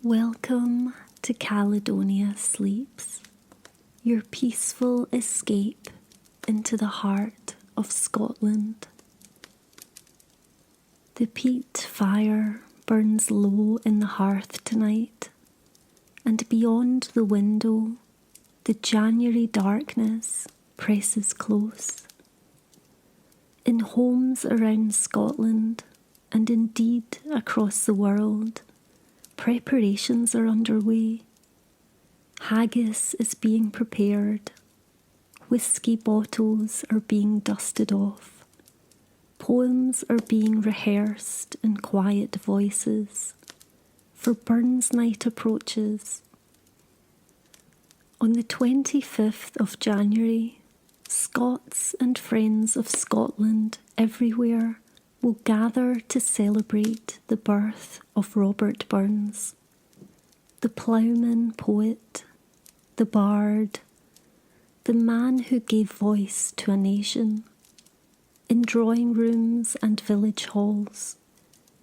Welcome to Caledonia Sleeps, your peaceful escape into the heart of Scotland. The peat fire burns low in the hearth tonight, and beyond the window, the January darkness presses close. In homes around Scotland, and indeed across the world, preparations are underway. Haggis is being prepared. Whisky bottles are being dusted off. Poems are being rehearsed in quiet voices, for Burns Night approaches. On the 25th of January, Scots and friends of Scotland everywhere will gather to celebrate the birth of Robert Burns, the ploughman poet, the bard, the man who gave voice to a nation, in drawing rooms and village halls,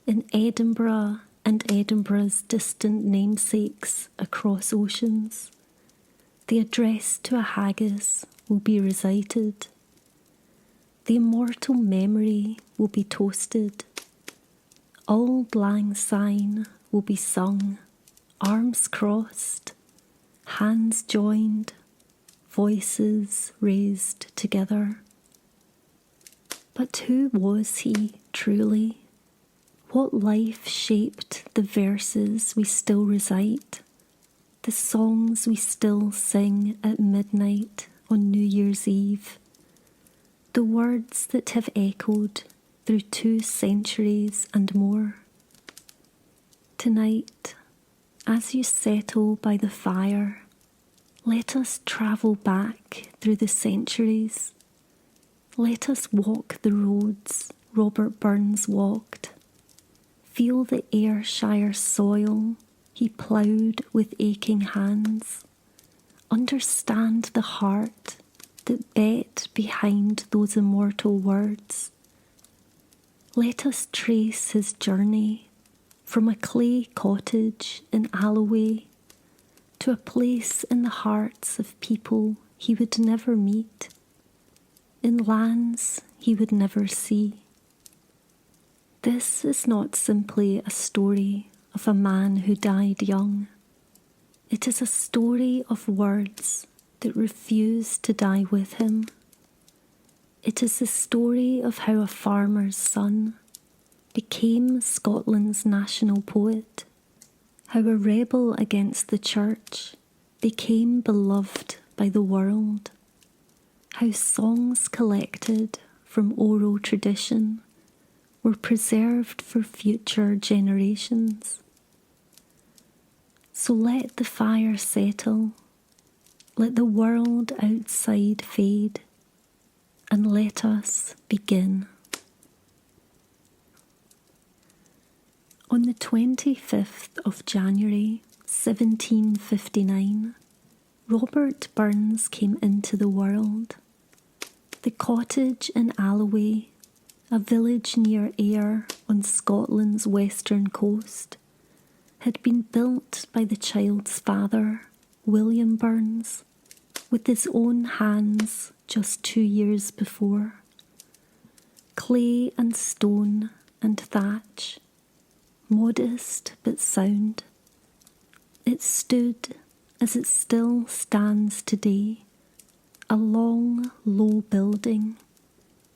in Edinburgh and Edinburgh's distant namesakes across oceans. The address to a haggis will be recited. The immortal memory will be toasted. Auld Lang Syne will be sung, arms crossed, hands joined, voices raised together. But who was he truly? What life shaped the verses we still recite, the songs we still sing at midnight on New Year's Eve? The words that have echoed through 2 centuries and more. Tonight, as you settle by the fire, let us travel back through the centuries. Let us walk the roads Robert Burns walked. Feel the Ayrshire soil he ploughed with aching hands. Understand the heart that bet behind those immortal words. Let us trace his journey from a clay cottage in Alloway to a place in the hearts of people he would never meet, in lands he would never see. This is not simply a story of a man who died young. It is a story of words that refused to die with him. It is the story of how a farmer's son became Scotland's national poet, how a rebel against the church became beloved by the world, how songs collected from oral tradition were preserved for future generations. So let the fire settle. Let the world outside fade, and let us begin. On the 25th of January, 1759, Robert Burns came into the world. The cottage in Alloway, a village near Ayr on Scotland's western coast, had been built by the child's father, William Burns, with his own hands just 2 years before. Clay and stone and thatch, modest but sound. It stood, as it still stands today, a long, low building,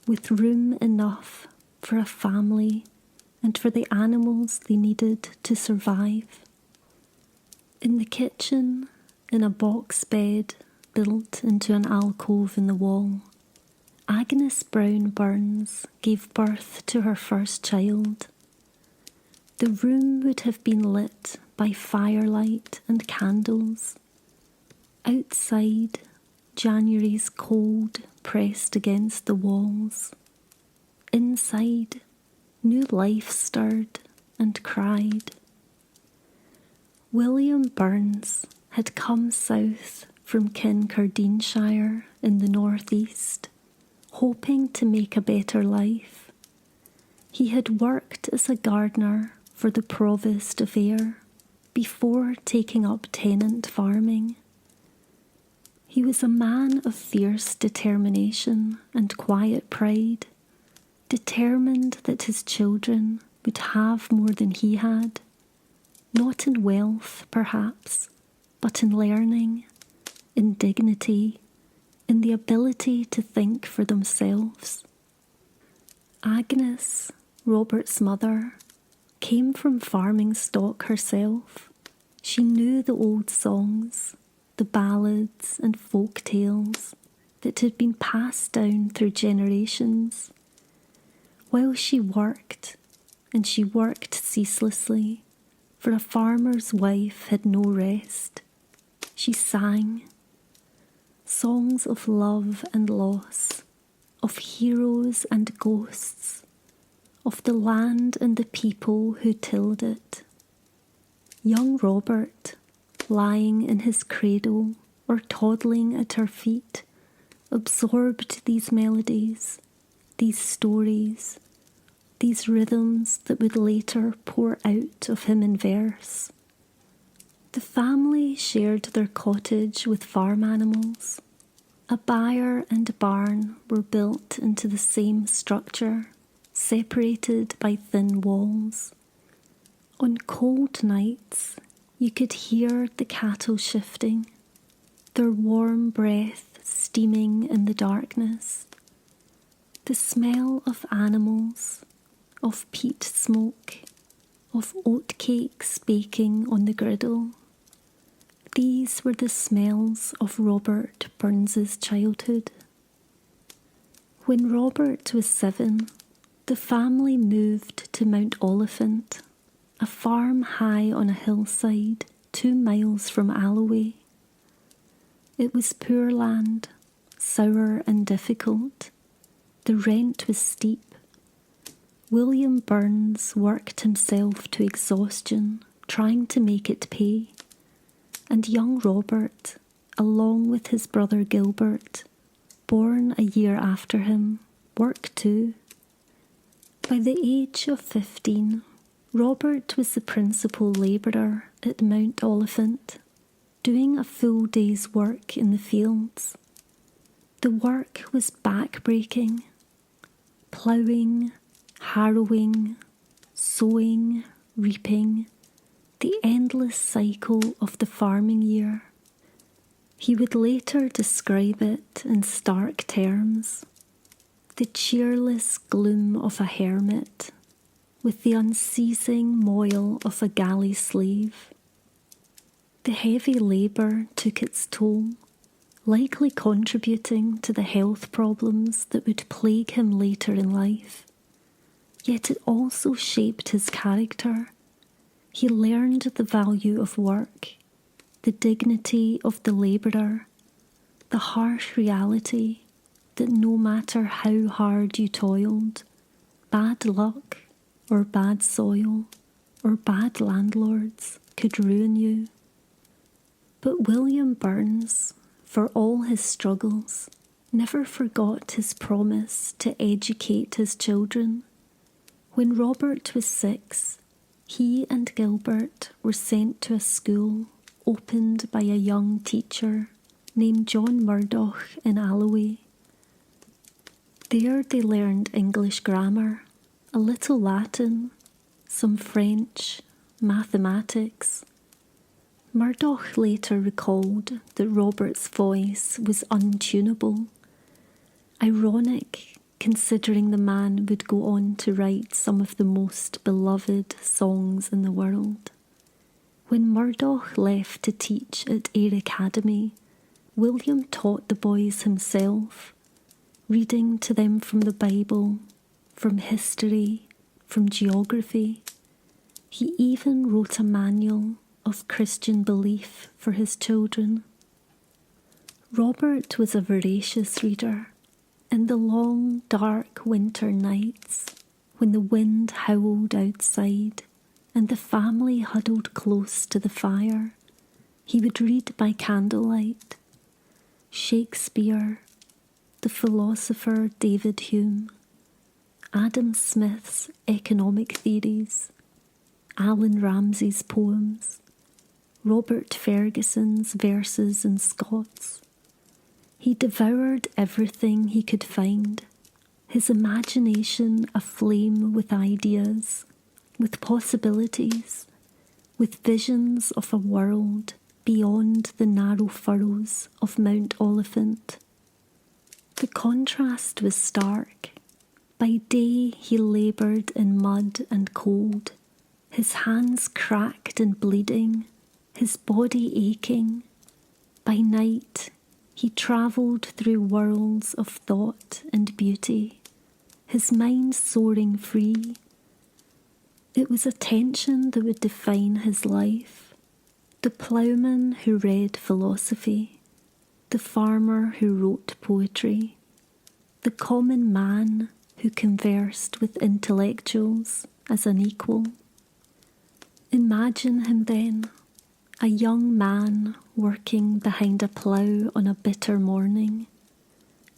with room enough for a family and for the animals they needed to survive. In the kitchen, in a box bed built into an alcove in the wall, Agnes Brown Burns gave birth to her first child. The room would have been lit by firelight and candles. Outside, January's cold pressed against the walls. Inside, new life stirred and cried. William Burns had come south from Kincardineshire in the northeast, hoping to make a better life. He had worked as a gardener for the Provost of Ayr, before taking up tenant farming. He was a man of fierce determination and quiet pride, determined that his children would have more than he had, not in wealth, perhaps, but in learning, in dignity, in the ability to think for themselves. Agnes, Robert's mother, came from farming stock herself. She knew the old songs, the ballads and folk tales that had been passed down through generations. While she worked, and she worked ceaselessly, for a farmer's wife had no rest, she sang songs of love and loss, of heroes and ghosts, of the land and the people who tilled it. Young Robert, lying in his cradle or toddling at her feet, absorbed these melodies, these stories, these rhythms that would later pour out of him in verse. The family shared their cottage with farm animals. A byre and barn were built into the same structure, separated by thin walls. On cold nights, you could hear the cattle shifting, their warm breath steaming in the darkness. The smell of animals, of peat smoke, of oatcakes baking on the griddle. These were the smells of Robert Burns's childhood. When Robert was 7, the family moved to Mount Oliphant, a farm high on a hillside 2 miles from Alloway. It was poor land, sour and difficult. The rent was steep. William Burns worked himself to exhaustion, trying to make it pay. And young Robert, along with his brother Gilbert, born a year after him, worked too. By the age of 15, Robert was the principal labourer at Mount Oliphant, doing a full day's work in the fields. The work was back-breaking, ploughing, harrowing, sowing, reaping, the endless cycle of the farming year. He would later describe it in stark terms: the cheerless gloom of a hermit, with the unceasing moil of a galley slave. The heavy labour took its toll, likely contributing to the health problems that would plague him later in life. Yet it also shaped his character. He learned the value of work, the dignity of the labourer, the harsh reality that no matter how hard you toiled, bad luck or bad soil or bad landlords could ruin you. But William Burns, for all his struggles, never forgot his promise to educate his children. When Robert was 6, he and Gilbert were sent to a school opened by a young teacher named John Murdoch in Alloway. There they learned English grammar, a little Latin, some French, mathematics. Murdoch later recalled that Robert's voice was untunable, ironic considering the man would go on to write some of the most beloved songs in the world. When Murdoch left to teach at Ayr Academy, William taught the boys himself, reading to them from the Bible, from history, from geography. He even wrote a manual of Christian belief for his children. Robert was a voracious reader. In the long, dark winter nights, when the wind howled outside and the family huddled close to the fire, he would read by candlelight Shakespeare, the philosopher David Hume, Adam Smith's economic theories, Alan Ramsay's poems, Robert Ferguson's verses and Scots. He devoured everything he could find, his imagination aflame with ideas, with possibilities, with visions of a world beyond the narrow furrows of Mount Oliphant. The contrast was stark. By day he laboured in mud and cold, his hands cracked and bleeding, his body aching. By night he travelled through worlds of thought and beauty, his mind soaring free. It was a tension that would define his life. The ploughman who read philosophy, the farmer who wrote poetry, the common man who conversed with intellectuals as an equal. Imagine him then, a young man working behind a plough on a bitter morning.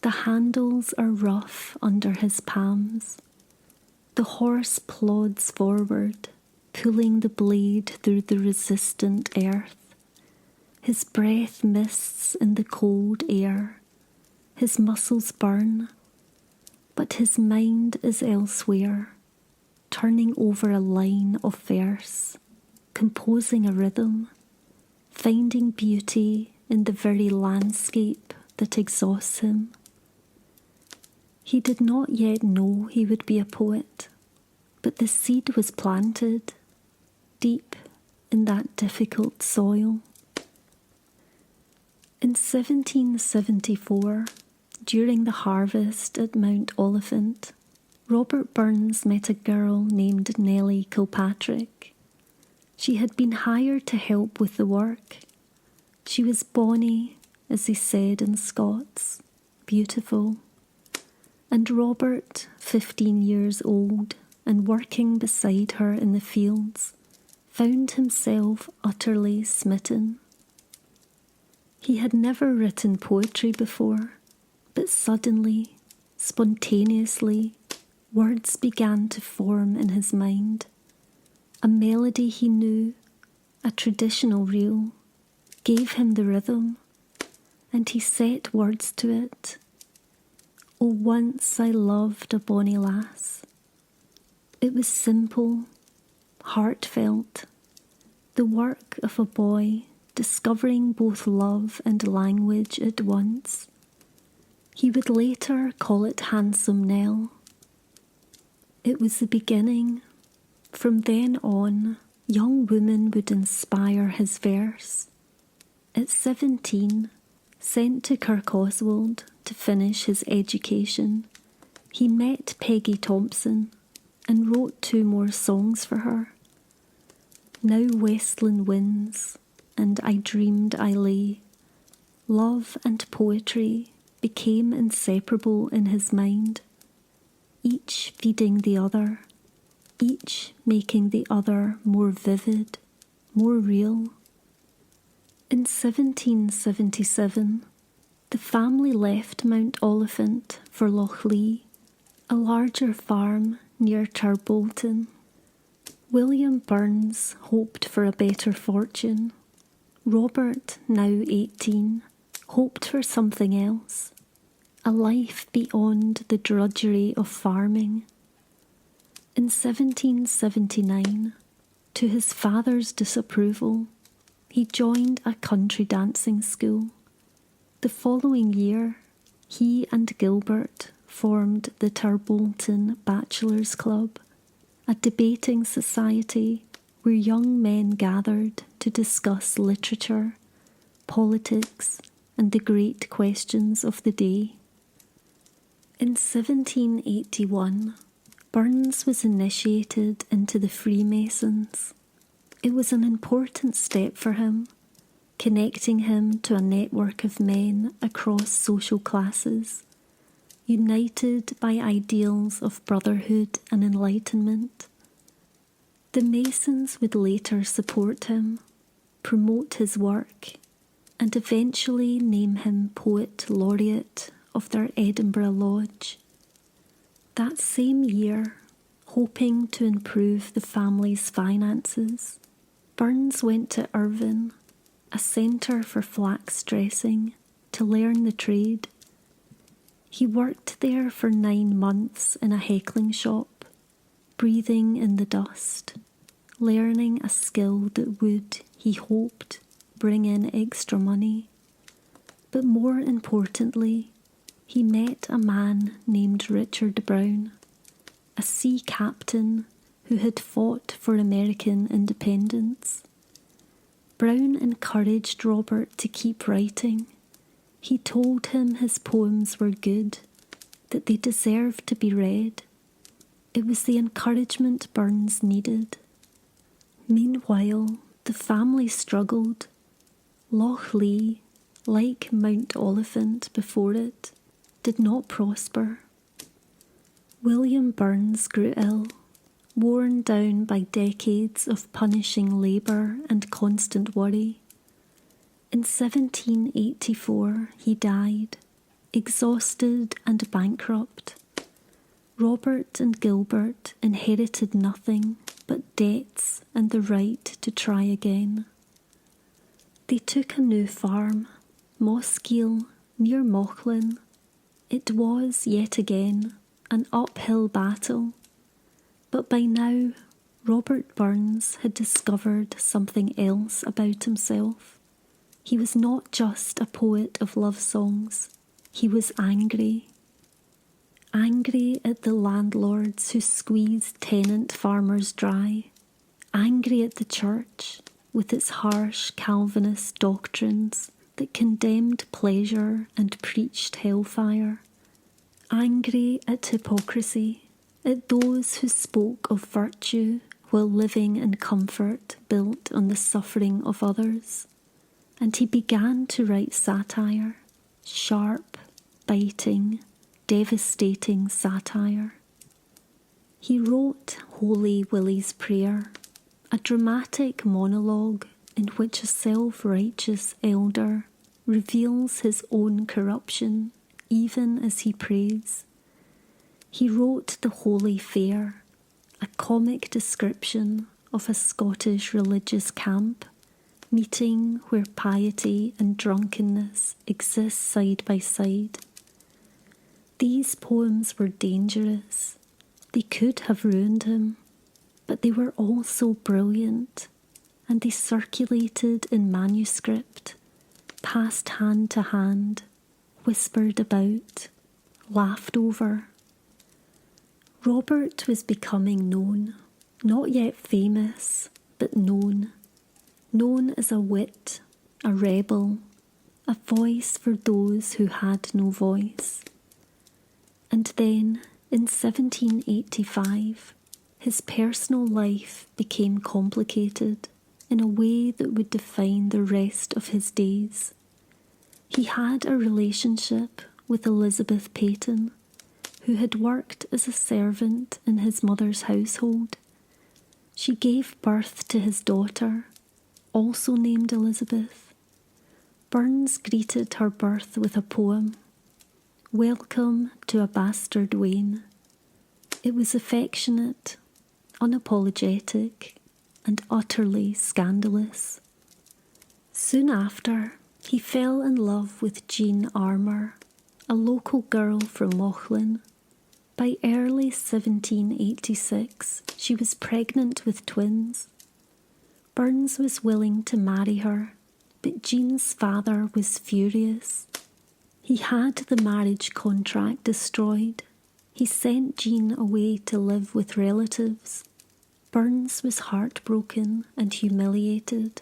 The handles are rough under his palms. The horse plods forward, pulling the blade through the resistant earth. His breath mists in the cold air. His muscles burn, but his mind is elsewhere, turning over a line of verse, composing a rhythm, finding beauty in the very landscape that exhausts him. He did not yet know he would be a poet, but the seed was planted deep in that difficult soil. In 1774, during the harvest at Mount Oliphant, Robert Burns met a girl named Nellie Kilpatrick. She had been hired to help with the work. She was bonny, as they said in Scots, beautiful. And Robert, 15 years old and working beside her in the fields, found himself utterly smitten. He had never written poetry before, but suddenly, spontaneously, words began to form in his mind. A melody he knew, a traditional reel, gave him the rhythm, and he set words to it. Oh, once I loved a bonny lass. It was simple, heartfelt, the work of a boy discovering both love and language at once. He would later call it Handsome Nell. It was the beginning. From then on, young women would inspire his verse. At 17, sent to Kirkoswald to finish his education, he met Peggy Thompson and wrote 2 more songs for her. Now Westland Winds and I Dreamed I Lay. Love and poetry became inseparable in his mind, each feeding the other, each making the other more vivid, more real. In 1777, the family left Mount Oliphant for Lochlee, a larger farm near Tarbolton. William Burns hoped for a better fortune. Robert, now 18, hoped for something else, a life beyond the drudgery of farming. In 1779, to his father's disapproval, he joined a country dancing school. The following year, he and Gilbert formed the Tarbolton Bachelors' Club, a debating society where young men gathered to discuss literature, politics, and the great questions of the day. In 1781, Burns was initiated into the Freemasons. It was an important step for him, connecting him to a network of men across social classes, united by ideals of brotherhood and enlightenment. The Masons would later support him, promote his work, and eventually name him Poet Laureate of their Edinburgh Lodge. That same year, hoping to improve the family's finances, Burns went to Irvine a centre for flax dressing, to learn the trade. He worked there for 9 months in a heckling shop, breathing in the dust, learning a skill that would, he hoped, bring in extra money. But more importantly, he met a man named Richard Brown, a sea captain who had fought for American independence. Brown encouraged Robert to keep writing. He told him his poems were good, that they deserved to be read. It was the encouragement Burns needed. Meanwhile, the family struggled. Loch Lee, like Mount Oliphant before it, did not prosper. William Burns grew ill, worn down by decades of punishing labour and constant worry. In 1784 he died, exhausted and bankrupt. Robert and Gilbert inherited nothing but debts and the right to try again. They took a new farm, Mossgiel, near Mauchline. It was, yet again, an uphill battle, but by now Robert Burns had discovered something else about himself. He was not just a poet of love songs, he was angry. Angry at the landlords who squeezed tenant farmers dry, angry at the church with its harsh Calvinist doctrines that condemned pleasure and preached hellfire, angry at hypocrisy, at those who spoke of virtue while living in comfort built on the suffering of others. And he began to write satire, sharp, biting, devastating satire. He wrote Holy Willie's Prayer, a dramatic monologue in which a self-righteous elder reveals his own corruption even as he prays. He wrote The Holy Fair, a comic description of a Scottish religious camp, meeting where piety and drunkenness exist side by side. These poems were dangerous. They could have ruined him, but they were also brilliant, and they circulated in manuscript, passed hand to hand, whispered about, laughed over. Robert was becoming known, not yet famous, but known. Known as a wit, a rebel, a voice for those who had no voice. And then, in 1785, his personal life became complicated in a way that would define the rest of his days. He had a relationship with Elizabeth Peyton, who had worked as a servant in his mother's household. She gave birth to his daughter, also named Elizabeth. Burns greeted her birth with a poem, Welcome to a Bastard Wain. It was affectionate, unapologetic, and utterly scandalous. Soon after, he fell in love with Jean Armour, a local girl from Mauchline. By early 1786, she was pregnant with twins. Burns was willing to marry her, but Jean's father was furious. He had the marriage contract destroyed. He sent Jean away to live with relatives. Burns was heartbroken and humiliated.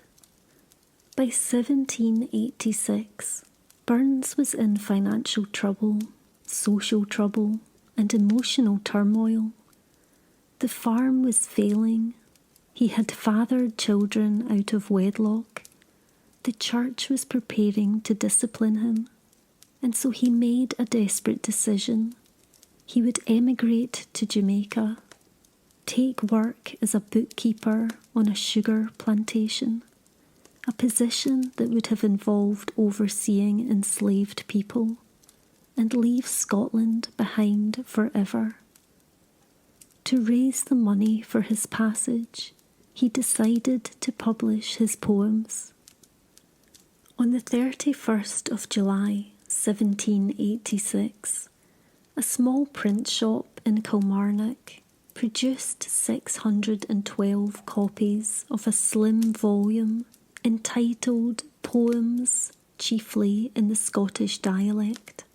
By 1786, Burns was in financial trouble, social trouble, and emotional turmoil. The farm was failing. He had fathered children out of wedlock. The church was preparing to discipline him, and so he made a desperate decision. He would emigrate to Jamaica, take work as a bookkeeper on a sugar plantation, a position that would have involved overseeing enslaved people, and leave Scotland behind forever. To raise the money for his passage, he decided to publish his poems. On the 31st of July, 1786, a small print shop in Kilmarnock produced 612 copies of a slim volume entitled Poems, chiefly in the Scottish dialect.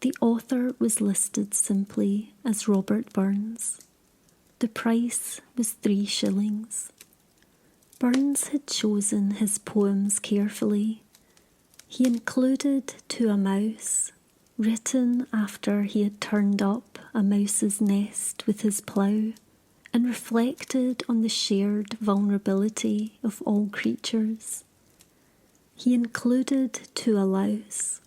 The author was listed simply as Robert Burns. The price was 3 shillings. Burns had chosen his poems carefully. He included To a Mouse, written after he had turned up a mouse's nest with his plough, and reflected on the shared vulnerability of all creatures. He included To a Louse,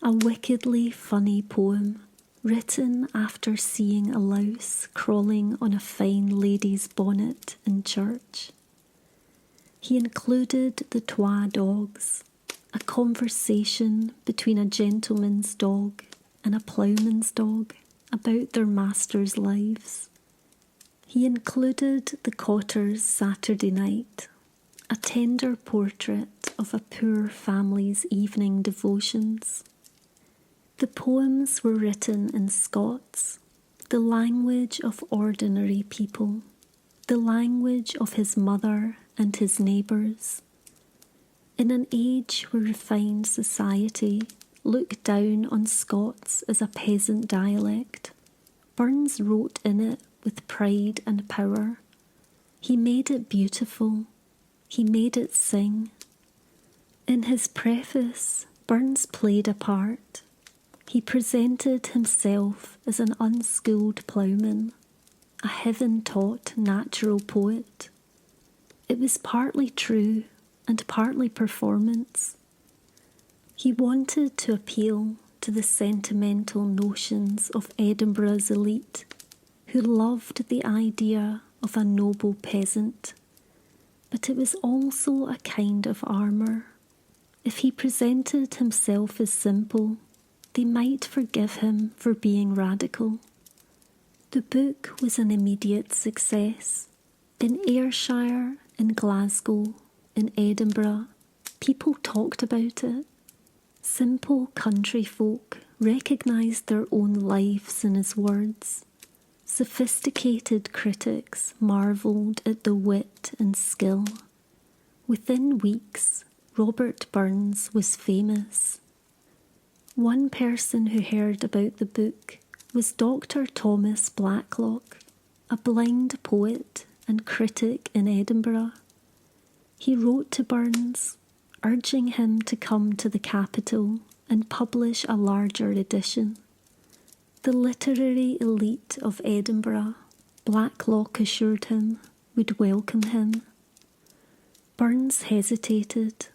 a wickedly funny poem written after seeing a louse crawling on a fine lady's bonnet in church. He included The Twa Dogs, a conversation between a gentleman's dog and a ploughman's dog about their masters' lives. He included The Cotter's Saturday Night, a tender portrait of a poor family's evening devotions. The poems were written in Scots, the language of ordinary people, the language of his mother and his neighbours. In an age where refined society looked down on Scots as a peasant dialect, Burns wrote in it with pride and power. He made it beautiful. He made it sing. In his preface, Burns played a part. He presented himself as an unschooled ploughman, a heaven-taught natural poet. It was partly true and partly performance. He wanted to appeal to the sentimental notions of Edinburgh's elite, who loved the idea of a noble peasant, but it was also a kind of armour. If he presented himself as simple, they might forgive him for being radical. The book was an immediate success. In Ayrshire, in Glasgow, in Edinburgh, people talked about it. Simple country folk recognised their own lives in his words. Sophisticated critics marvelled at the wit and skill. Within weeks, Robert Burns was famous. One person who heard about the book was Dr. Thomas Blacklock, a blind poet and critic in Edinburgh. He wrote to Burns, urging him to come to the capital and publish a larger edition. The literary elite of Edinburgh, Blacklock assured him, would welcome him. Burns hesitated.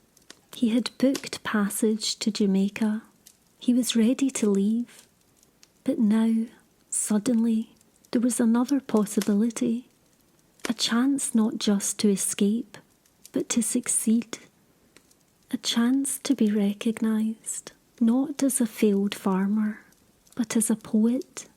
He had booked passage to Jamaica. He was ready to leave. But now, suddenly, there was another possibility. A chance not just to escape, but to succeed. A chance to be recognised, not as a failed farmer, but as a poet.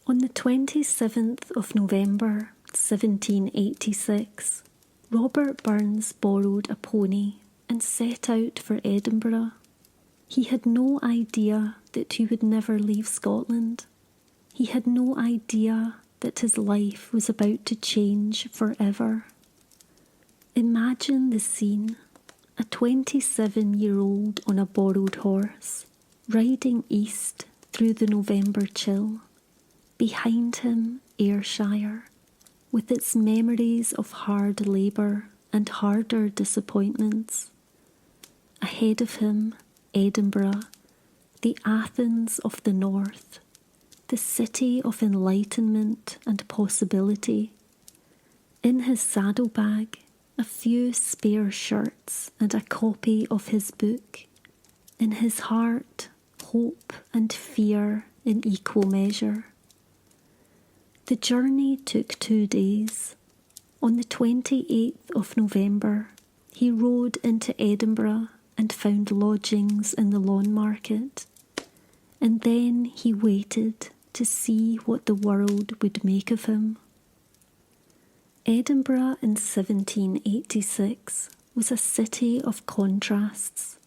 On the 27th of November, 1786, Robert Burns borrowed a pony and set out for Edinburgh. He had no idea that he would never leave Scotland. He had no idea that his life was about to change forever. Imagine the scene. A 27-year-old on a borrowed horse, riding east through the November chill. Behind him, Ayrshire, with its memories of hard labour and harder disappointments. Ahead of him, Edinburgh, the Athens of the North, the city of enlightenment and possibility. In his saddlebag, a few spare shirts and a copy of his book. In his heart, hope and fear in equal measure. The journey took 2 days. On the 28th of November, he rode into Edinburgh and found lodgings in the Lawn Market. And then he waited to see what the world would make of him. Edinburgh in 1786 was a city of contrasts.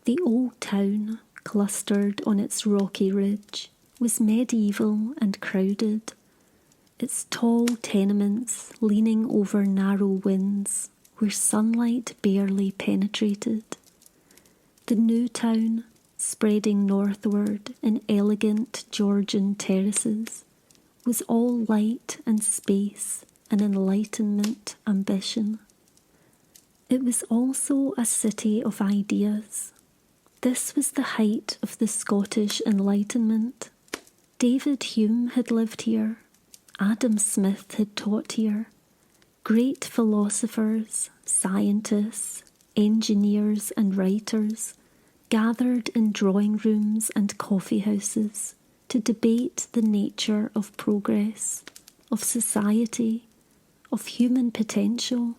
The old town, clustered on its rocky ridge, was medieval and crowded, its tall tenements leaning over narrow winds where sunlight barely penetrated. The new town, spreading northward in elegant Georgian terraces, was all light and space and enlightenment ambition. It was also a city of ideas. This was the height of the Scottish Enlightenment. David Hume had lived here. Adam Smith had taught here. Great philosophers, scientists, engineers and writers gathered in drawing rooms and coffee houses to debate the nature of progress, of society, of human potential.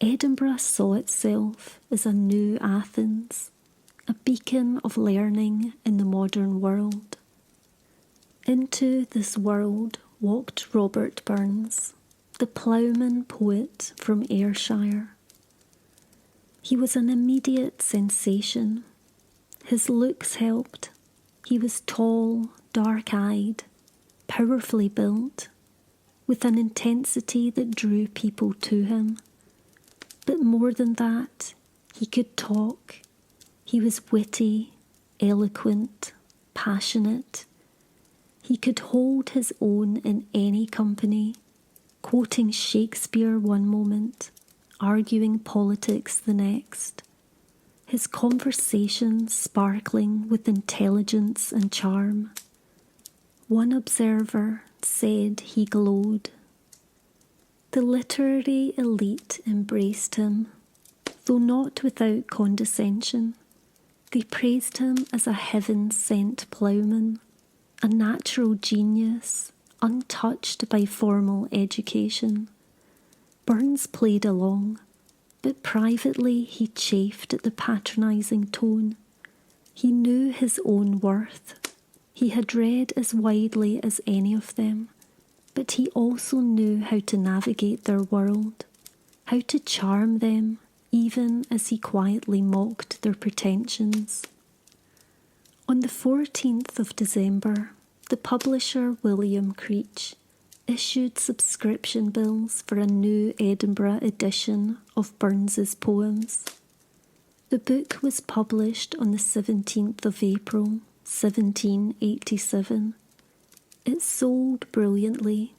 Edinburgh saw itself as a new Athens, a beacon of learning in the modern world. Into this world walked Robert Burns, the ploughman poet from Ayrshire. He was an immediate sensation. His looks helped. He was tall, dark-eyed, powerfully built, with an intensity that drew people to him. But more than that, he could talk. He was witty, eloquent, passionate. He could hold his own in any company, quoting Shakespeare one moment, arguing politics the next. His conversation sparkling with intelligence and charm. One observer said he glowed. The literary elite embraced him, though not without condescension. They praised him as a heaven-sent ploughman, a natural genius, untouched by formal education. Burns played along, but privately he chafed at the patronising tone. He knew his own worth. He had read as widely as any of them, but he also knew how to navigate their world, how to charm them, even as he quietly mocked their pretensions. On the 14th of December, the publisher William Creech issued subscription bills for a new Edinburgh edition of Burns's poems. The book was published on the 17th of April, 1787. It sold brilliantly.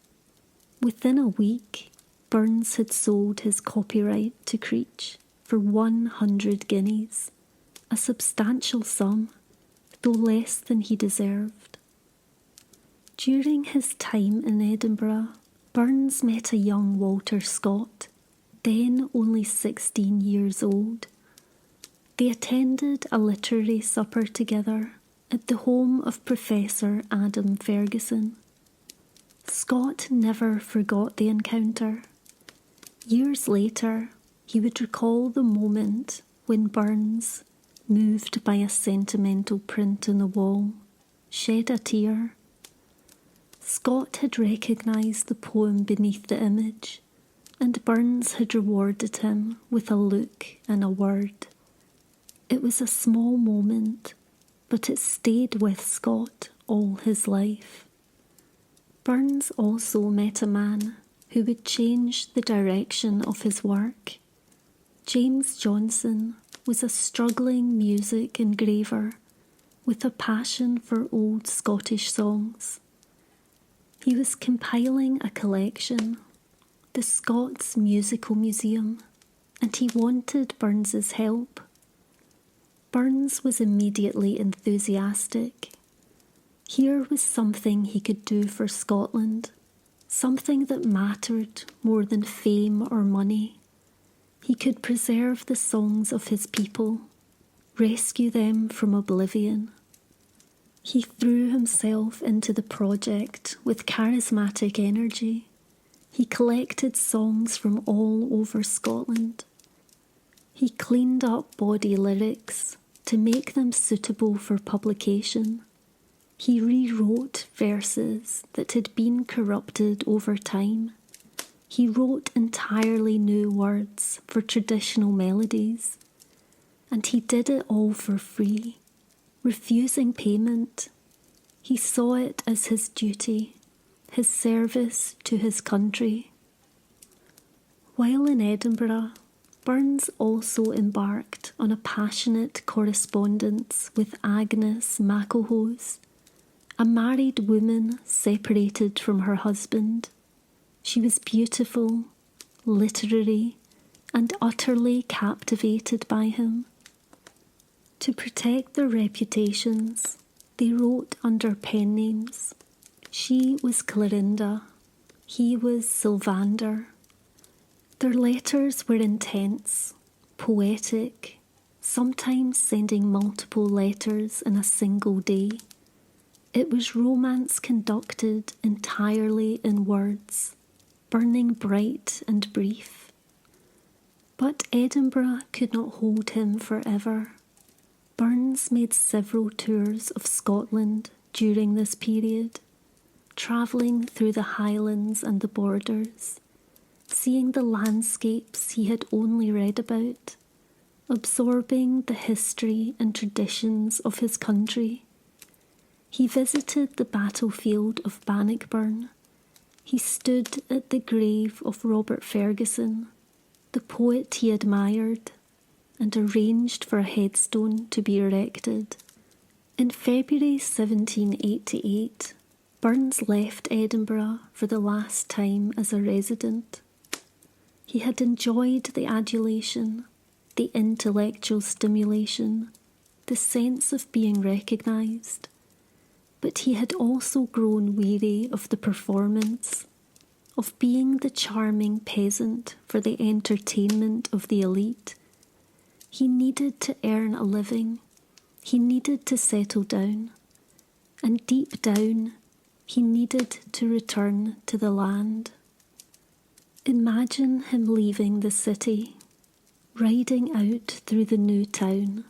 Within a week, Burns had sold his copyright to Creech for 100 guineas, a substantial sum, though less than he deserved. During his time in Edinburgh, Burns met a young Walter Scott, then only 16 years old. They attended a literary supper together at the home of Professor Adam Ferguson. Scott never forgot the encounter. Years later, he would recall the moment when Burns, moved by a sentimental print on the wall, shed a tear. Scott had recognised the poem beneath the image, and Burns had rewarded him with a look and a word. It was a small moment, but it stayed with Scott all his life. Burns also met a man who would change the direction of his work. James Johnson was a struggling music engraver with a passion for old Scottish songs. He was compiling a collection, the Scots Musical Museum, and he wanted Burns's help. Burns was immediately enthusiastic. Here was something he could do for Scotland, something that mattered more than fame or money. He could preserve the songs of his people, rescue them from oblivion. He threw himself into the project with charismatic energy. He collected songs from all over Scotland. He cleaned up body lyrics to make them suitable for publication. He rewrote verses that had been corrupted over time. He wrote entirely new words for traditional melodies, and he did it all for free, refusing payment. He saw it as his duty, his service to his country. While in Edinburgh, Burns also embarked on a passionate correspondence with Agnes MacLehose, a married woman separated from her husband. She was beautiful, literary, and utterly captivated by him. To protect their reputations, they wrote under pen names. She was Clorinda, he was Sylvander. Their letters were intense, poetic, sometimes sending multiple letters in a single day. It was romance conducted entirely in words, burning bright and brief. But Edinburgh could not hold him forever. Burns made several tours of Scotland during this period, travelling through the Highlands and the borders, seeing the landscapes he had only read about, absorbing the history and traditions of his country. He visited the battlefield of Bannockburn. He stood at the grave of Robert Fergusson, the poet he admired, and arranged for a headstone to be erected. In February 1788, Burns left Edinburgh for the last time as a resident. He had enjoyed the adulation, the intellectual stimulation, the sense of being recognised, but he had also grown weary of the performance, of being the charming peasant for the entertainment of the elite. He needed to earn a living, he needed to settle down, and deep down he needed to return to the land. Imagine him leaving the city, riding out through the new town,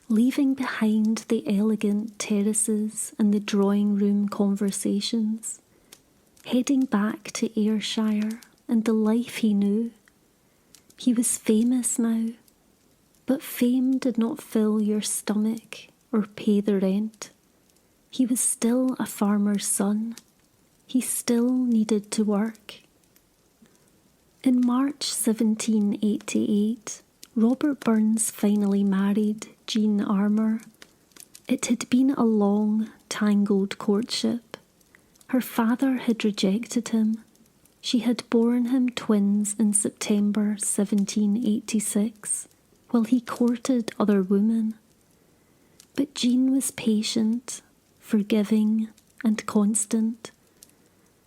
leaving behind the elegant terraces and the drawing-room conversations, heading back to Ayrshire and the life he knew. He was famous now, but fame did not fill your stomach or pay the rent. He was still a farmer's son. He still needed to work. In March 1788, Robert Burns finally married Jean Armour. It had been a long, tangled courtship. Her father had rejected him. She had borne him twins in September 1786, while he courted other women. But Jean was patient, forgiving, and constant.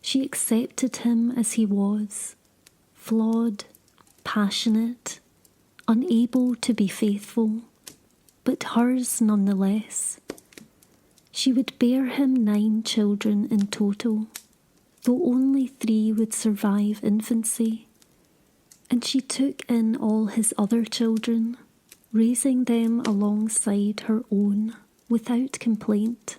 She accepted him as he was, flawed, passionate, unable to be faithful, but hers nonetheless. She would bear him 9 children in total, though only 3 would survive infancy, and she took in all his other children, raising them alongside her own without complaint.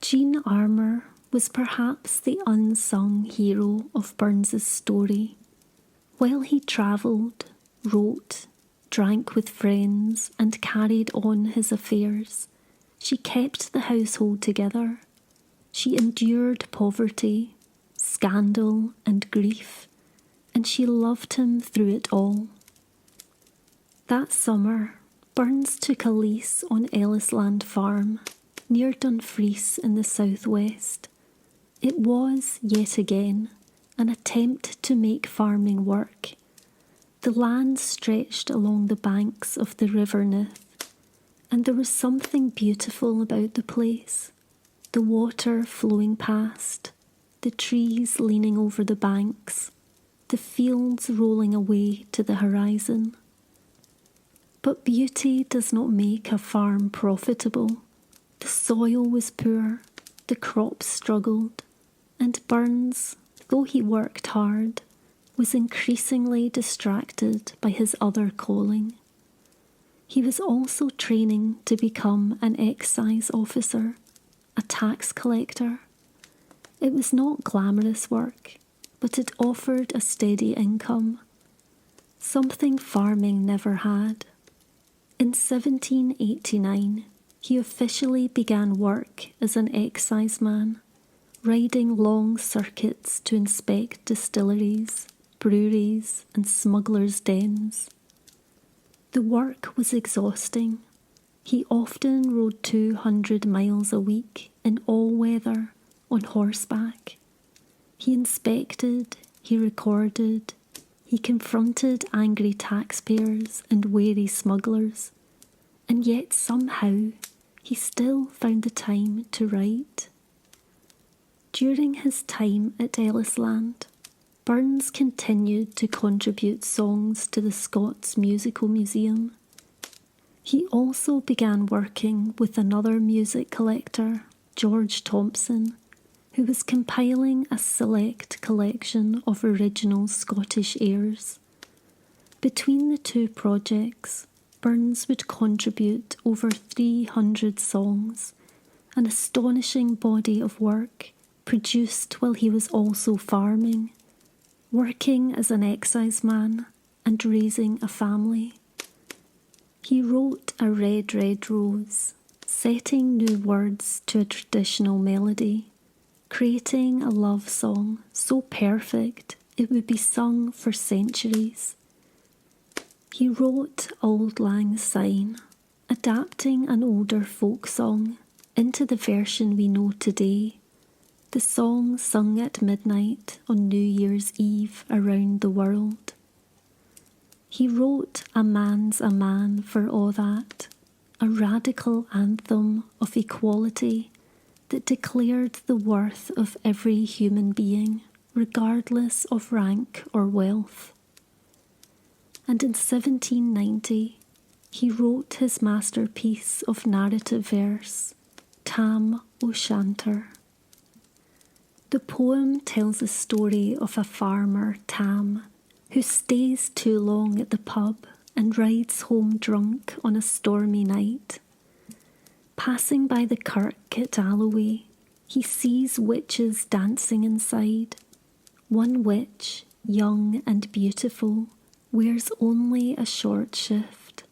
Jean Armour was perhaps the unsung hero of Burns's story. While he travelled, wrote, drank with friends, and carried on his affairs, she kept the household together. She endured poverty, scandal, and grief, and she loved him through it all. That summer, Burns took a lease on Ellisland Farm, near Dumfries in the southwest. It was, yet again, an attempt to make farming work. The land stretched along the banks of the River Nith, and there was something beautiful about the place. The water flowing past, the trees leaning over the banks, the fields rolling away to the horizon. But beauty does not make a farm profitable. The soil was poor, the crops struggled, and Burns, though he worked hard, was increasingly distracted by his other calling. He was also training to become an excise officer, a tax collector. It was not glamorous work, but it offered a steady income, something farming never had. In 1789, he officially began work as an exciseman, riding long circuits to inspect distilleries, breweries, and smugglers' dens. The work was exhausting. He often rode 200 miles a week in all weather on horseback. He inspected, he recorded, he confronted angry taxpayers and wary smugglers, and yet somehow he still found the time to write. During his time at Ellisland, Burns continued to contribute songs to the Scots Musical Museum. He also began working with another music collector, George Thompson, who was compiling a select collection of original Scottish airs. Between the two projects, Burns would contribute over 300 songs, an astonishing body of work produced while he was also farming, working as an exciseman and raising a family. He wrote A Red, Red Rose, setting new words to a traditional melody, creating a love song so perfect it would be sung for centuries. He wrote Auld Lang Syne, adapting an older folk song into the version we know today, the song sung at midnight on New Year's Eve around the world. He wrote A Man's a Man for A' That, a radical anthem of equality that declared the worth of every human being, regardless of rank or wealth. And in 1790, he wrote his masterpiece of narrative verse, Tam O Shanter. The poem tells the story of a farmer, Tam, who stays too long at the pub and rides home drunk on a stormy night. Passing by the kirk at Alloway, he sees witches dancing inside. One witch, young and beautiful, wears only a short shift,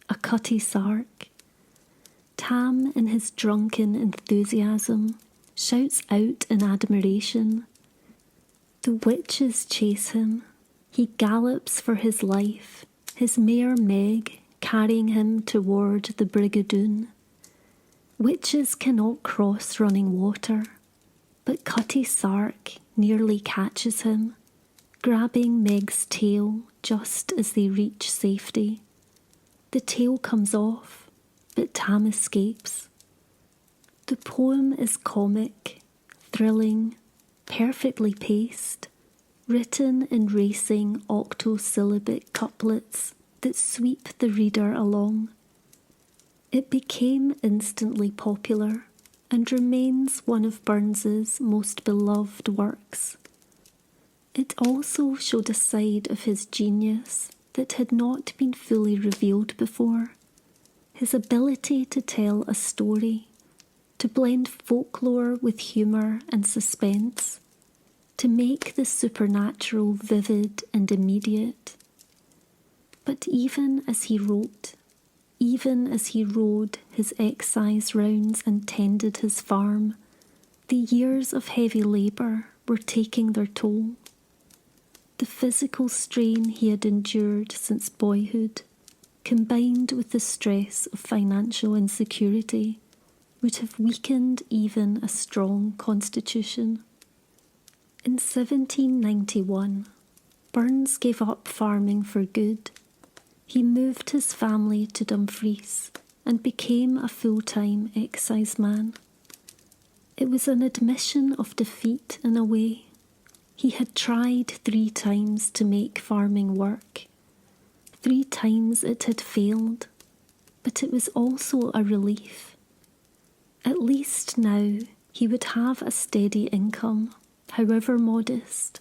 a cutty sark. Tam, in his drunken enthusiasm, shouts out in admiration. The witches chase him. He gallops for his life, his mare Meg carrying him toward the Brigadoon. Witches cannot cross running water, but Cutty Sark nearly catches him, grabbing Meg's tail just as they reach safety. The tail comes off, but Tam escapes. The poem is comic, thrilling, perfectly paced, written in racing octosyllabic couplets that sweep the reader along. It became instantly popular and remains one of Burns's most beloved works. It also showed a side of his genius that had not been fully revealed before, his ability to tell a story, to blend folklore with humour and suspense, to make the supernatural vivid and immediate. But even as he wrote, even as he rode his excise rounds and tended his farm, the years of heavy labour were taking their toll. The physical strain he had endured since boyhood, combined with the stress of financial insecurity, would have weakened even a strong constitution. In 1791, Burns gave up farming for good. He moved his family to Dumfries and became a full-time exciseman. It was an admission of defeat in a way. He had tried 3 times to make farming work. 3 times it had failed, but it was also a relief. At least now he would have a steady income, however modest.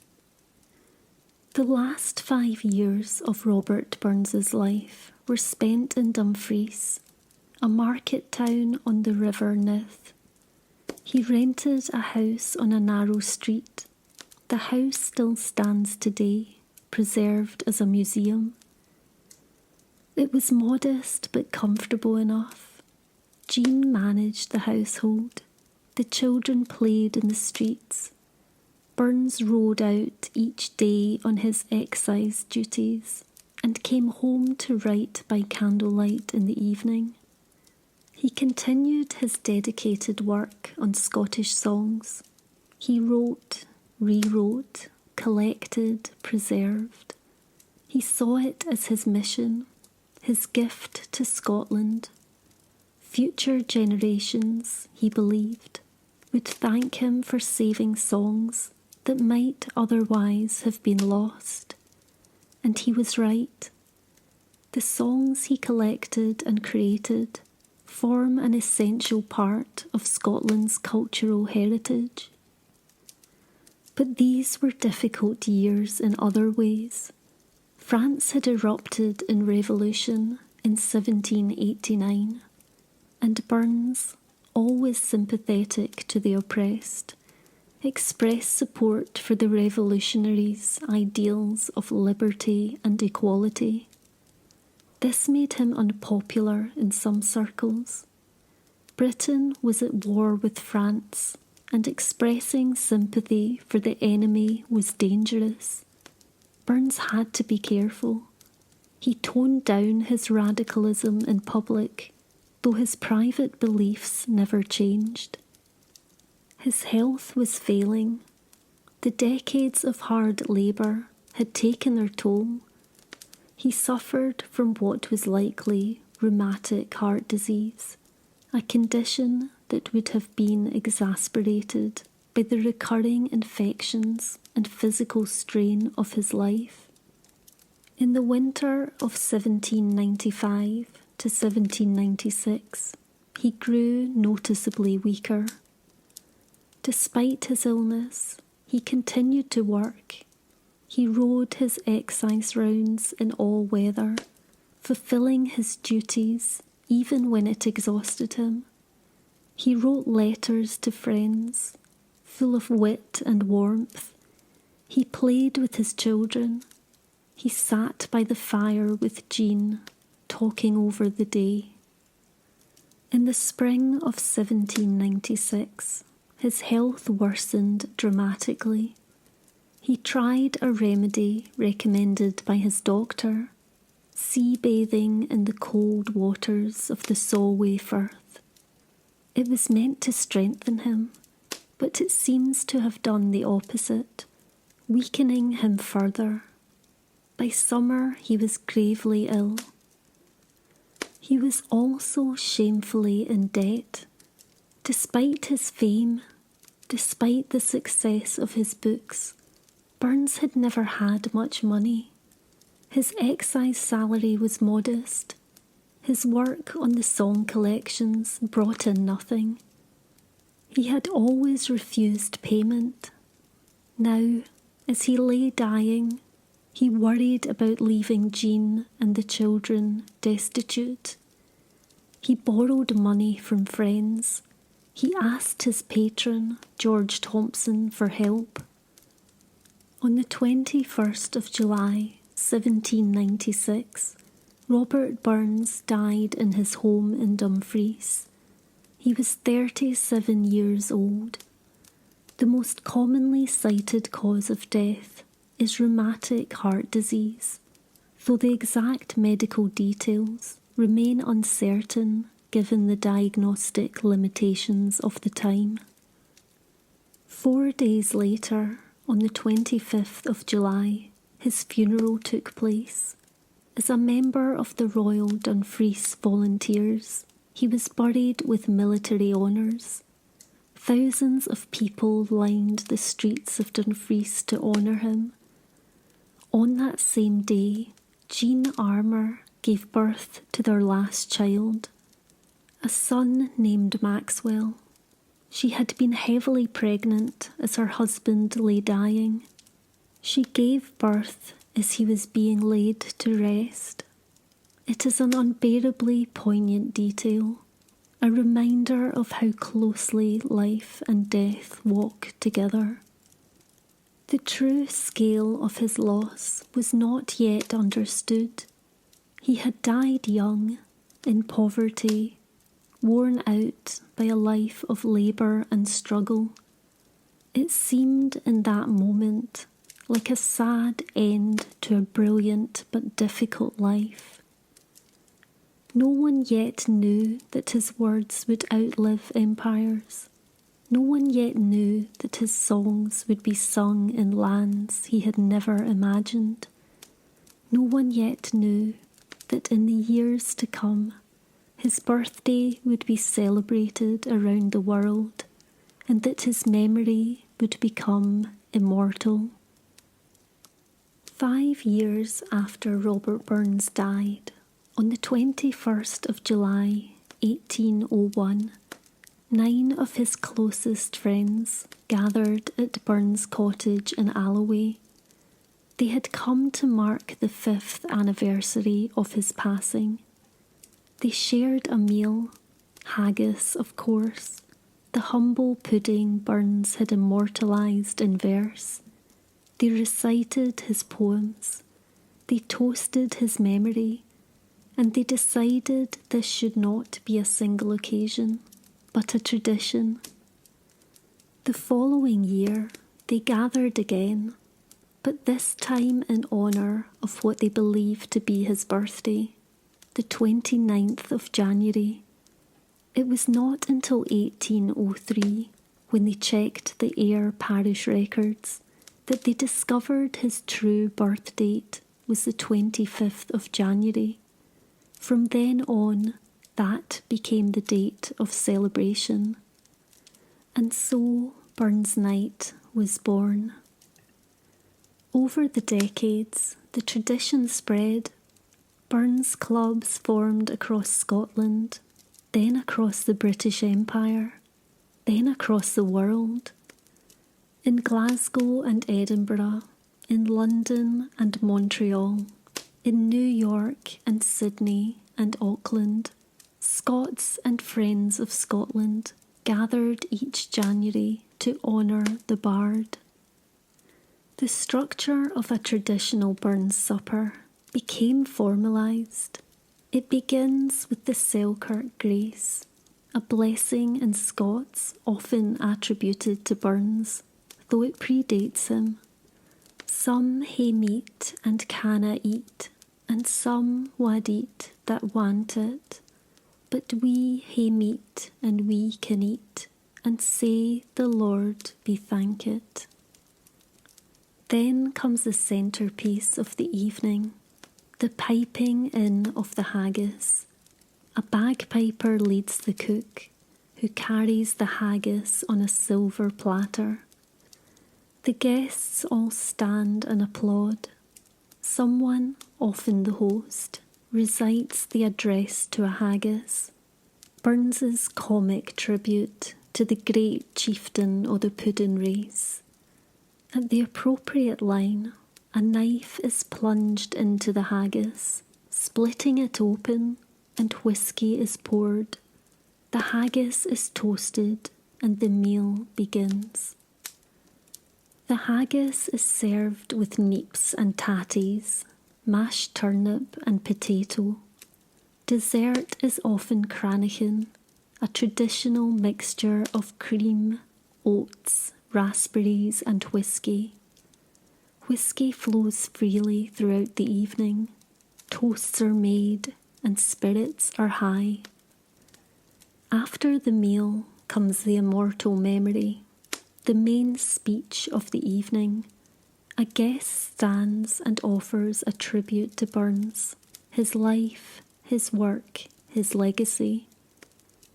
The last 5 years of Robert Burns's life were spent in Dumfries, a market town on the River Nith. He rented a house on a narrow street, The house still stands today, preserved as a museum. It was modest but comfortable enough. Jean managed the household. The children played in the streets. Burns rode out each day on his excise duties and came home to write by candlelight in the evening. He continued his dedicated work on Scottish songs. He wrote, rewrote, collected, preserved. He saw it as his mission, his gift to Scotland. Future generations, he believed, would thank him for saving songs that might otherwise have been lost. And he was right. The songs he collected and created form an essential part of Scotland's cultural heritage. But these were difficult years in other ways. France had erupted in revolution in 1789, and Burns, always sympathetic to the oppressed, expressed support for the revolutionaries' ideals of liberty and equality. This made him unpopular in some circles. Britain was at war with France, and expressing sympathy for the enemy was dangerous. Burns had to be careful. He toned down his radicalism in public, though his private beliefs never changed. His health was failing. The decades of hard labour had taken their toll. He suffered from what was likely rheumatic heart disease, a condition that would have been exacerbated by the recurring infections and physical strain of his life. In the winter of 1795 to 1796, he grew noticeably weaker. Despite his illness, he continued to work. He rode his excise rounds in all weather, fulfilling his duties even when it exhausted him. He wrote letters to friends, full of wit and warmth. He played with his children. He sat by the fire with Jean, talking over the day. In the spring of 1796, his health worsened dramatically. He tried a remedy recommended by his doctor, sea bathing in the cold waters of the Alloway Firth. It was meant to strengthen him, but it seems to have done the opposite, weakening him further. By summer he was gravely ill. He was also shamefully in debt. Despite his fame, despite the success of his books, Burns had never had much money. His excise salary was modest. His work on the song collections brought in nothing. He had always refused payment. Now, as he lay dying, he worried about leaving Jean and the children destitute. He borrowed money from friends. He asked his patron, George Thompson, for help. On the 21st of July, 1796, Robert Burns died in his home in Dumfries. He was 37 years old. The most commonly cited cause of death is rheumatic heart disease, though the exact medical details remain uncertain given the diagnostic limitations of the time. 4 days later, on the 25th of July, his funeral took place. As a member of the Royal Dumfries Volunteers, he was buried with military honours. Thousands of people lined the streets of Dumfries to honour him. On that same day, Jean Armour gave birth to their last child, a son named Maxwell. She had been heavily pregnant as her husband lay dying. She gave birth as he was being laid to rest. It is an unbearably poignant detail, a reminder of how closely life and death walk together. The true scale of his loss was not yet understood. He had died young, in poverty, worn out by a life of labour and struggle. It seemed in that moment like a sad end to a brilliant but difficult life. No one yet knew that his words would outlive empires. No one yet knew that his songs would be sung in lands he had never imagined. No one yet knew that in the years to come, his birthday would be celebrated around the world, and that his memory would become immortal. 5 years after Robert Burns died, on the 21st of July, 1801, 9 of his closest friends gathered at Burns' cottage in Alloway. They had come to mark the 5th anniversary of his passing. They shared a meal, haggis of course, the humble pudding Burns had immortalised in verse. They recited his poems, they toasted his memory, and they decided this should not be a single occasion, but a tradition. The following year they gathered again, but this time in honour of what they believed to be his birthday, the 29th of January. It was not until 1803, when they checked the Ayr parish records, that they discovered his true birth date was the 25th of January. From then on, that became the date of celebration. And so Burns Night was born. Over the decades, the tradition spread. Burns clubs formed across Scotland, then across the British Empire, then across the world. In Glasgow and Edinburgh, in London and Montreal, in New York and Sydney and Auckland, Scots and friends of Scotland gathered each January to honour the bard. The structure of a traditional Burns supper became formalised. It begins with the Selkirk grace, a blessing in Scots often attributed to Burns, though it predates him. Some hae meat and canna eat, and some wad eat that want it. But we hae meat and we can eat, and say the Lord be thankit. Then comes the centrepiece of the evening, the piping in of the haggis. A bagpiper leads the cook, who carries the haggis on a silver platter. The guests all stand and applaud. Someone, often the host, recites the address to a haggis, Burns's comic tribute to the great chieftain o' the puddin' race. At the appropriate line, a knife is plunged into the haggis, splitting it open, and whisky is poured. The haggis is toasted, and the meal begins. The haggis is served with neeps and tatties, mashed turnip and potato. Dessert is often cranachan, a traditional mixture of cream, oats, raspberries and whisky. Whisky flows freely throughout the evening, toasts are made and spirits are high. After the meal comes the immortal memory, the main speech of the evening. A guest stands and offers a tribute to Burns, his life, his work, his legacy.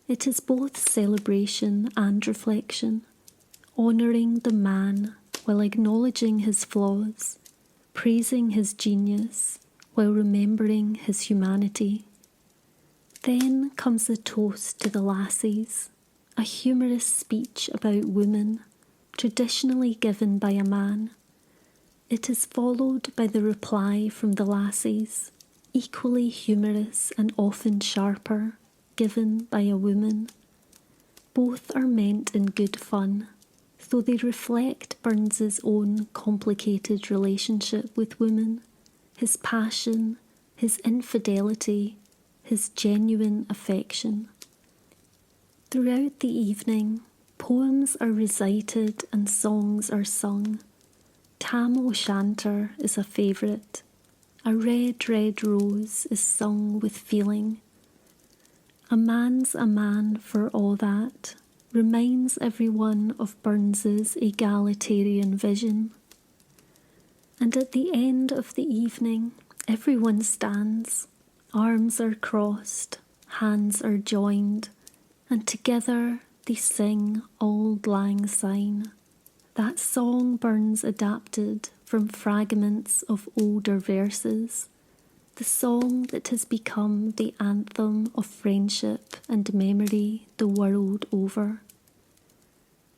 It is both celebration and reflection, honouring the man while acknowledging his flaws, praising his genius while remembering his humanity. Then comes the toast to the lassies, a humorous speech about women, traditionally given by a man. It is followed by the reply from the lassies, equally humorous and often sharper, given by a woman. Both are meant in good fun, though they reflect Burns's own complicated relationship with women, his passion, his infidelity, his genuine affection. Throughout the evening, poems are recited and songs are sung. Tam O Shanter is a favourite. A red, red rose is sung with feeling. A man's a man for all that reminds everyone of Burns's egalitarian vision. And at the end of the evening, everyone stands, arms are crossed, hands are joined, and together they sing Auld Lang Syne, that song Burns adapted from fragments of older verses, the song that has become the anthem of friendship and memory the world over.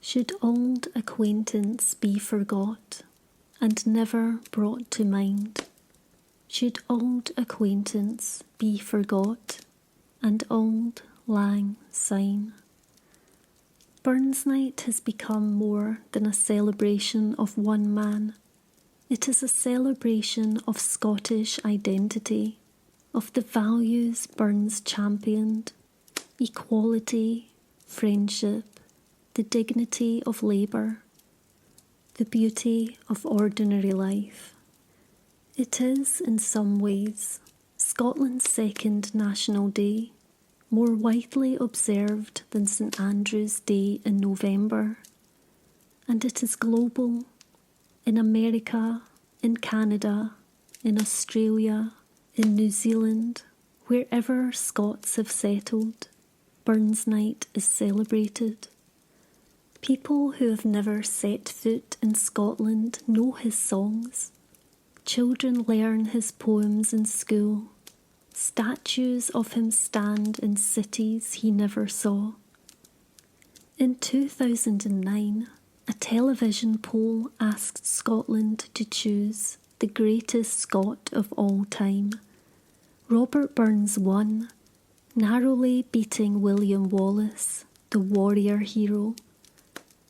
Should old acquaintance be forgot and never brought to mind? Should old acquaintance be forgot and Auld Lang Syne? Burns Night has become more than a celebration of one man. It is a celebration of Scottish identity, of the values Burns championed: equality, friendship, the dignity of labour, the beauty of ordinary life. It is, in some ways, Scotland's second national day, more widely observed than St Andrew's Day in November, and it is global. In America, in Canada, in Australia, in New Zealand, wherever Scots have settled, Burns Night is celebrated. People who have never set foot in Scotland know his songs. Children learn his poems in school. Statues of him stand in cities he never saw. In 2009, a television poll asked Scotland to choose the greatest Scot of all time. Robert Burns won, narrowly beating William Wallace, the warrior hero.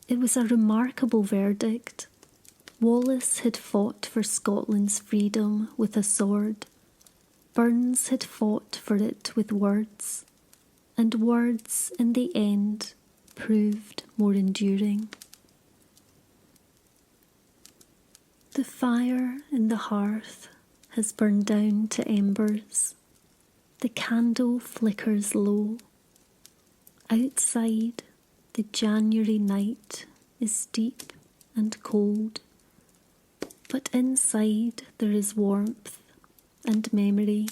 It was a remarkable verdict. Wallace had fought for Scotland's freedom with a sword. Burns had fought for it with words, and words in the end proved more enduring. The fire in the hearth has burned down to embers. The candle flickers low. Outside, the January night is deep and cold, but inside there is warmth and memory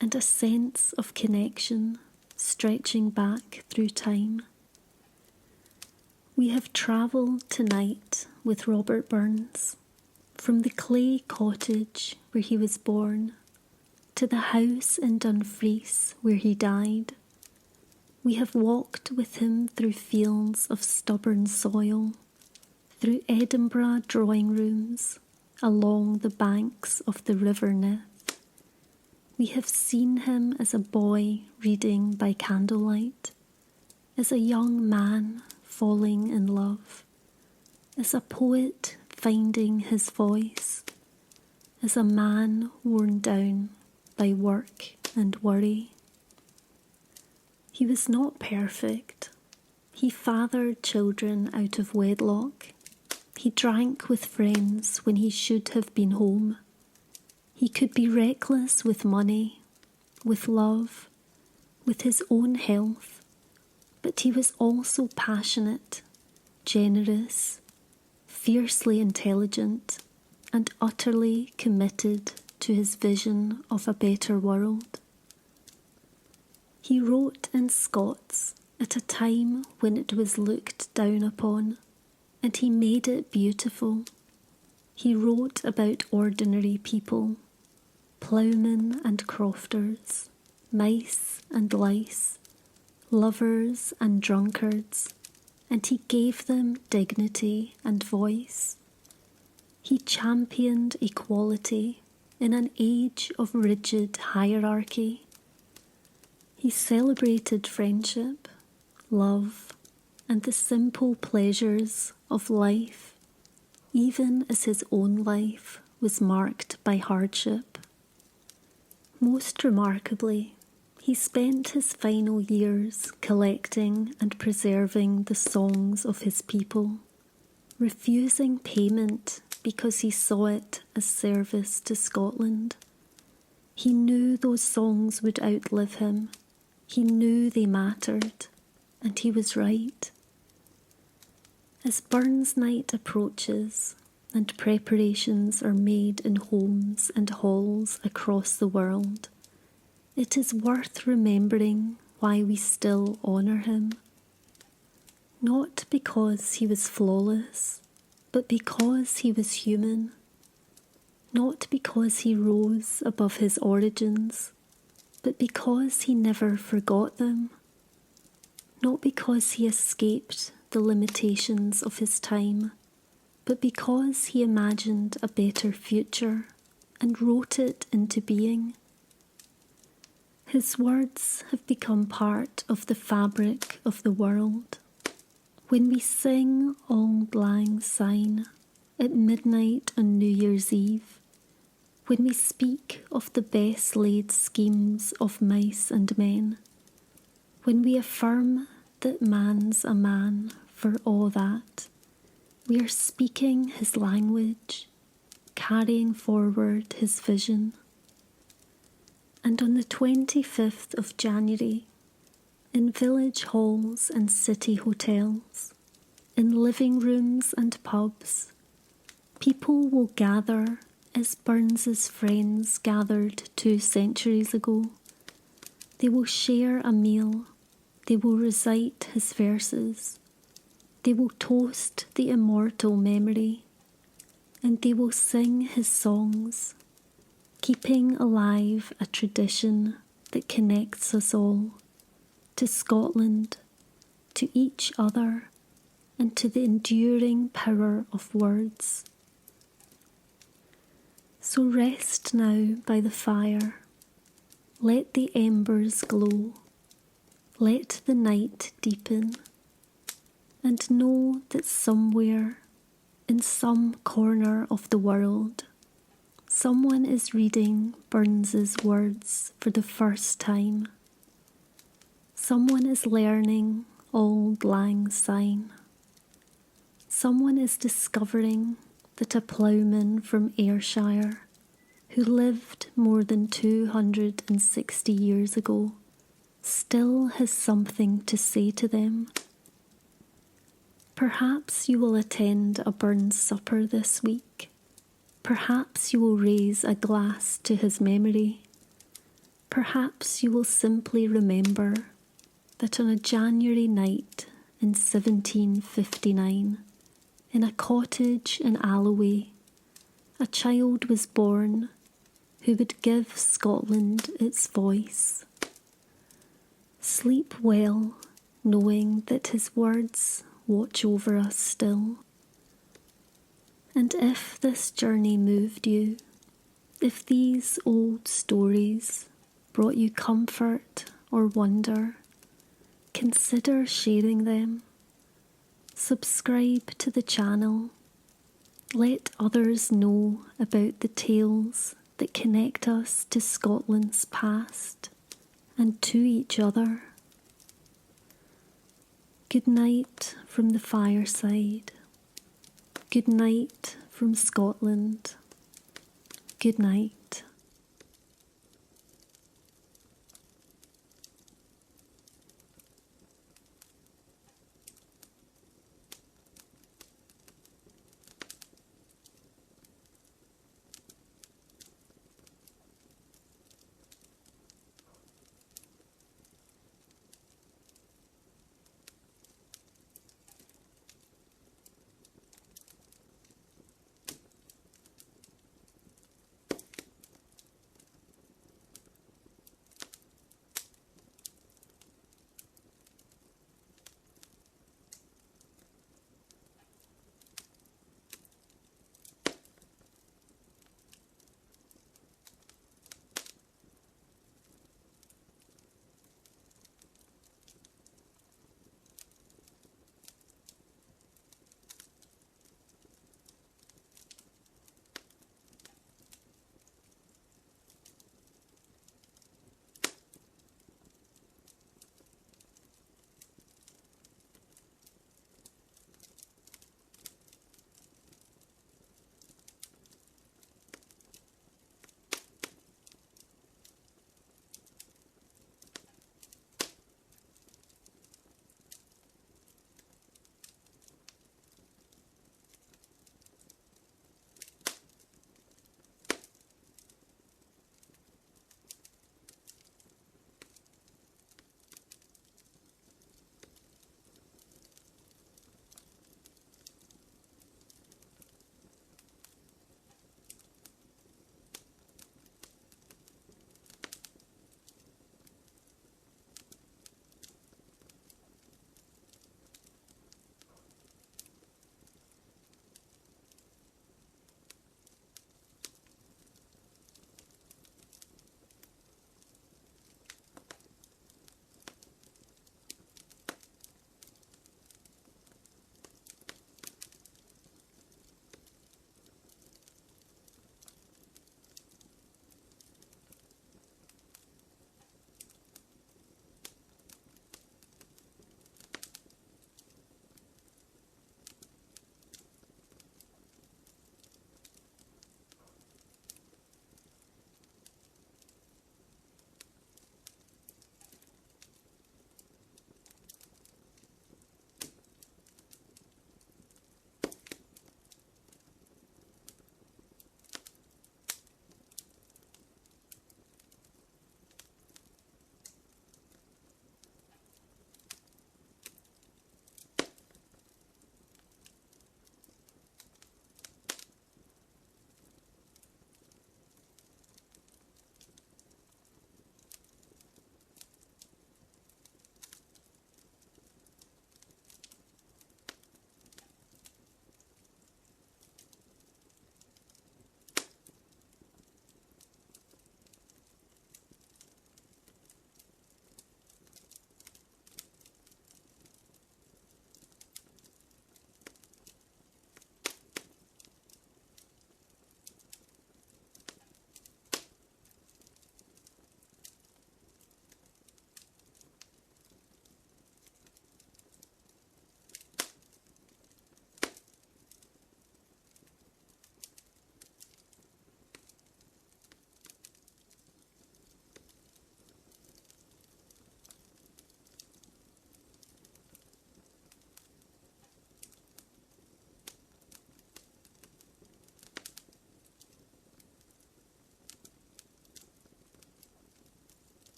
and a sense of connection stretching back through time. We have travelled tonight with Robert Burns, from the clay cottage where he was born to the house in Dumfries where he died. We have walked with him through fields of stubborn soil, through Edinburgh drawing rooms, along the banks of the River Nith. We have seen him as a boy reading by candlelight, as a young man falling in love, as a poet finding his voice, as a man worn down by work and worry. He was not perfect. He fathered children out of wedlock. He drank with friends when he should have been home. He could be reckless with money, with love, with his own health, but he was also passionate, generous, fiercely intelligent, and utterly committed to his vision of a better world. He wrote in Scots at a time when it was looked down upon, and he made it beautiful. He wrote about ordinary people, ploughmen and crofters, mice and lice, lovers and drunkards, and he gave them dignity and voice. He championed equality in an age of rigid hierarchy. He celebrated friendship, love, and the simple pleasures of life, even as his own life was marked by hardship. Most remarkably, he spent his final years collecting and preserving the songs of his people, refusing payment because he saw it as service to Scotland. He knew those songs would outlive him. He knew they mattered, and he was right. As Burns Night approaches and preparations are made in homes and halls across the world, it is worth remembering why we still honour him. Not because he was flawless, but because he was human. Not because he rose above his origins, but because he never forgot them. Not because he escaped the limitations of his time, but because he imagined a better future and wrote it into being. His words have become part of the fabric of the world. When we sing Auld Lang Syne at midnight on New Year's Eve, when we speak of the best laid schemes of mice and men, when we affirm that man's a man for all that, we are speaking his language, carrying forward his vision. And on the 25th of January, in village halls and city hotels, in living rooms and pubs, people will gather as Burns's friends gathered 2 centuries ago. They will share a meal, they will recite his verses, they will toast the immortal memory, and they will sing his songs, keeping alive a tradition that connects us all to Scotland, to each other, and to the enduring power of words. So rest now by the fire, let the embers glow, let the night deepen, and know that somewhere, in some corner of the world, someone is reading Burns's words for the first time. Someone is learning Auld Lang Syne. Someone is discovering that a ploughman from Ayrshire, who lived more than 260 years ago, still has something to say to them. Perhaps you will attend a Burns supper this week. Perhaps you will raise a glass to his memory. Perhaps you will simply remember that on a January night in 1759, in a cottage in Alloway, a child was born who would give Scotland its voice. Sleep well, knowing that his words watch over us still. And if this journey moved you, if these old stories brought you comfort or wonder, consider sharing them. Subscribe to the channel. Let others know about the tales that connect us to Scotland's past and to each other. Good night from the fireside. Good night from Scotland. Good night.